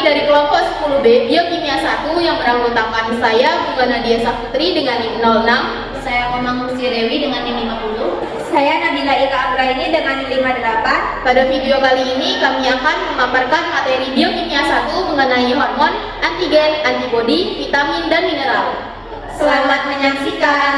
dari kelompok 10B Biokimia 1 yang beranggotakan saya Bunga Nadia Saputri dengan NIM 06, saya Komang Lucy Dewi dengan NIM 50, saya Nabila Ika Anggraini dengan NIM 58. Pada video kali ini kami akan memaparkan materi Biokimia 1 mengenai hormon, antigen, antibodi, vitamin, dan mineral. Selamat menyaksikan.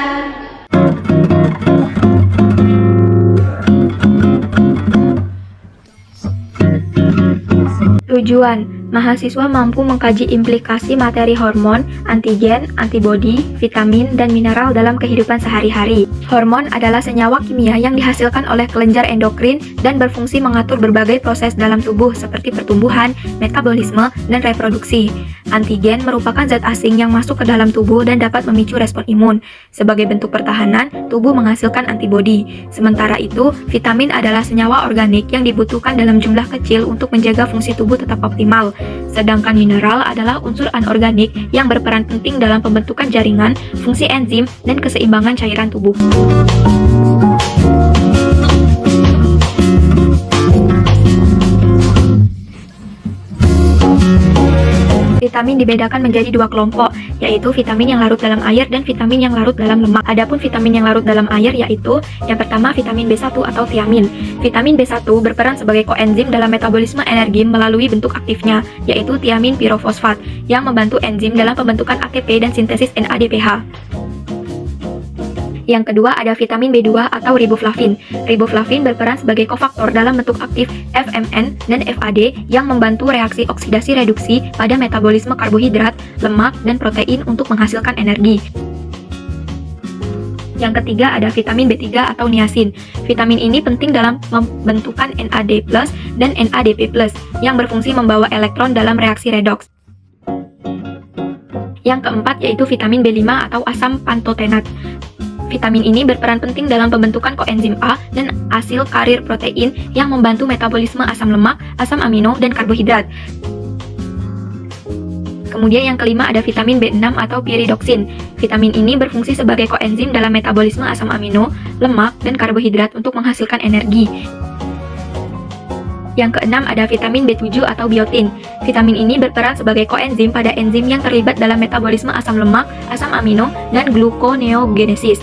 Tujuan, mahasiswa mampu mengkaji implikasi materi hormon, antigen, antibodi, vitamin, dan mineral dalam kehidupan sehari-hari. Hormon adalah senyawa kimia yang dihasilkan oleh kelenjar endokrin dan berfungsi mengatur berbagai proses dalam tubuh seperti pertumbuhan, metabolisme, dan reproduksi. Antigen merupakan zat asing yang masuk ke dalam tubuh dan dapat memicu respon imun. Sebagai bentuk pertahanan, tubuh menghasilkan antibodi. Sementara itu, vitamin adalah senyawa organik yang dibutuhkan dalam jumlah kecil untuk menjaga fungsi tubuh tetap optimal. Sedangkan mineral adalah unsur anorganik yang berperan penting dalam pembentukan jaringan, fungsi enzim, dan keseimbangan cairan tubuh. Vitamin dibedakan menjadi dua kelompok, yaitu vitamin yang larut dalam air dan vitamin yang larut dalam lemak. Adapun vitamin yang larut dalam air yaitu yang pertama vitamin B1 atau thiamin. Vitamin B1 berperan sebagai koenzim dalam metabolisme energi melalui bentuk aktifnya, yaitu thiamin pirofosfat, yang membantu enzim dalam pembentukan ATP dan sintesis NADPH. Yang kedua ada vitamin B2 atau riboflavin. Riboflavin berperan sebagai kofaktor dalam bentuk aktif FMN dan FAD yang membantu reaksi oksidasi reduksi pada metabolisme karbohidrat, lemak, dan protein untuk menghasilkan energi. Yang ketiga ada vitamin B3 atau niacin. Vitamin ini penting dalam pembentukan NAD+ dan NADP+ yang berfungsi membawa elektron dalam reaksi redoks. Yang keempat yaitu vitamin B5 atau asam pantotenat. Vitamin ini berperan penting dalam pembentukan koenzim A dan asil karir protein yang membantu metabolisme asam lemak, asam amino, dan karbohidrat. Kemudian yang kelima ada vitamin B6 atau piridoksin. Vitamin ini berfungsi sebagai koenzim dalam metabolisme asam amino, lemak, dan karbohidrat untuk menghasilkan energi. Yang keenam ada vitamin B7 atau biotin. Vitamin ini berperan sebagai koenzim pada enzim yang terlibat dalam metabolisme asam lemak, asam amino, dan gluconeogenesis.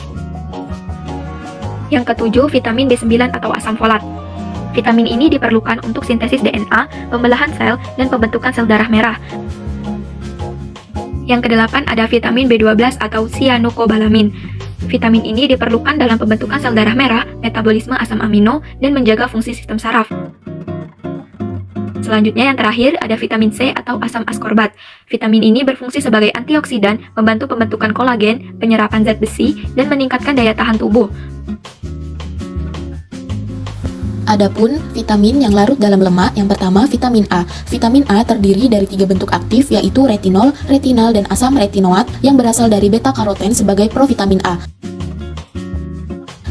Yang ketujuh, vitamin B9 atau asam folat. Vitamin ini diperlukan untuk sintesis DNA, pembelahan sel, dan pembentukan sel darah merah. Yang kedelapan ada vitamin B12 atau cyanocobalamin. Vitamin ini diperlukan dalam pembentukan sel darah merah, metabolisme asam amino, dan menjaga fungsi sistem saraf. Selanjutnya yang terakhir ada vitamin C atau asam askorbat. Vitamin ini berfungsi sebagai antioksidan, membantu pembentukan kolagen, penyerapan zat besi, dan meningkatkan daya tahan tubuh. Adapun vitamin yang larut dalam lemak, yang pertama vitamin A. Vitamin A terdiri dari 3 bentuk aktif yaitu retinol, retinal, dan asam retinoat yang berasal dari beta-karoten sebagai provitamin A.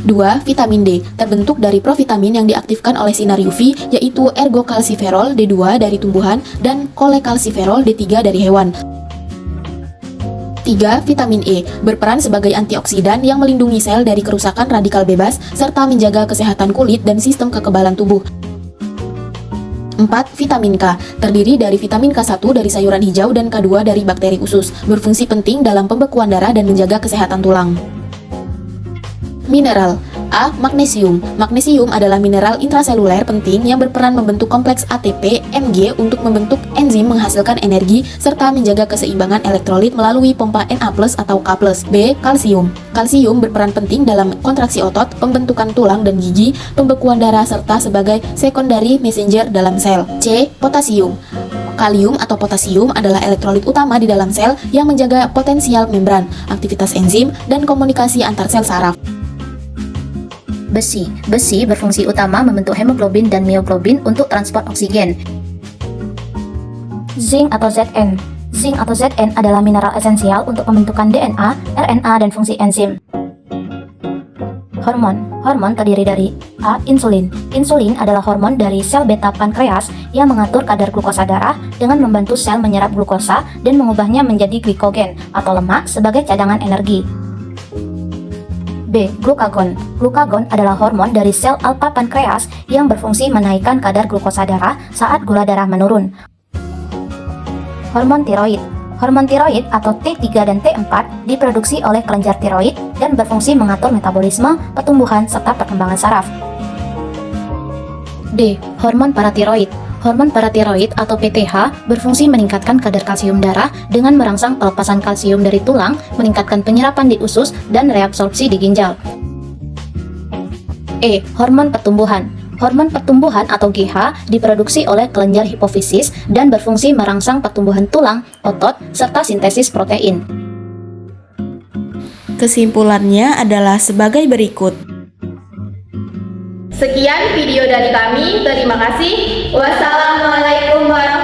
2. Vitamin D, terbentuk dari provitamin yang diaktifkan oleh sinar UV yaitu ergokalsiferol D2 dari tumbuhan dan kolekalsiferol D3 dari hewan. 3. Vitamin E, berperan sebagai antioksidan yang melindungi sel dari kerusakan radikal bebas serta menjaga kesehatan kulit dan sistem kekebalan tubuh. 4. Vitamin K, terdiri dari vitamin K1 dari sayuran hijau dan K2 dari bakteri usus, berfungsi penting dalam pembekuan darah dan menjaga kesehatan tulang. Mineral. A. Magnesium. Magnesium adalah mineral intraseluler penting yang berperan membentuk kompleks ATP, Mg untuk membentuk enzim menghasilkan energi serta menjaga keseimbangan elektrolit melalui pompa Na+ atau K+. B. Kalsium. Kalsium berperan penting dalam kontraksi otot, pembentukan tulang dan gigi, pembekuan darah serta sebagai secondary messenger dalam sel. C. Potasium. Kalium atau potasium adalah elektrolit utama di dalam sel yang menjaga potensial membran, aktivitas enzim, dan komunikasi antar sel saraf. Besi. Besi berfungsi utama membentuk hemoglobin dan mioglobin untuk transport oksigen. Zinc atau Zn. Zinc atau Zn adalah mineral esensial untuk pembentukan DNA, RNA, dan fungsi enzim. Hormon. Hormon terdiri dari A. Insulin. Insulin adalah hormon dari sel beta pankreas yang mengatur kadar glukosa darah dengan membantu sel menyerap glukosa dan mengubahnya menjadi glikogen atau lemak sebagai cadangan energi. B. Glukagon. Glukagon adalah hormon dari sel alfa pankreas yang berfungsi menaikkan kadar glukosa darah saat gula darah menurun. Hormon tiroid. Hormon tiroid atau T3 dan T4 diproduksi oleh kelenjar tiroid dan berfungsi mengatur metabolisme, pertumbuhan, serta perkembangan saraf. D. Hormon paratiroid. Hormon paratiroid atau PTH berfungsi meningkatkan kadar kalsium darah dengan merangsang pelepasan kalsium dari tulang, meningkatkan penyerapan di usus, dan reabsorpsi di ginjal. E. Hormon pertumbuhan. Hormon pertumbuhan atau GH diproduksi oleh kelenjar hipofisis dan berfungsi merangsang pertumbuhan tulang, otot, serta sintesis protein. Kesimpulannya adalah sebagai berikut. Sekian video dari kami. Terima kasih. Wassalamualaikum warahmatullahi wabarakatuh.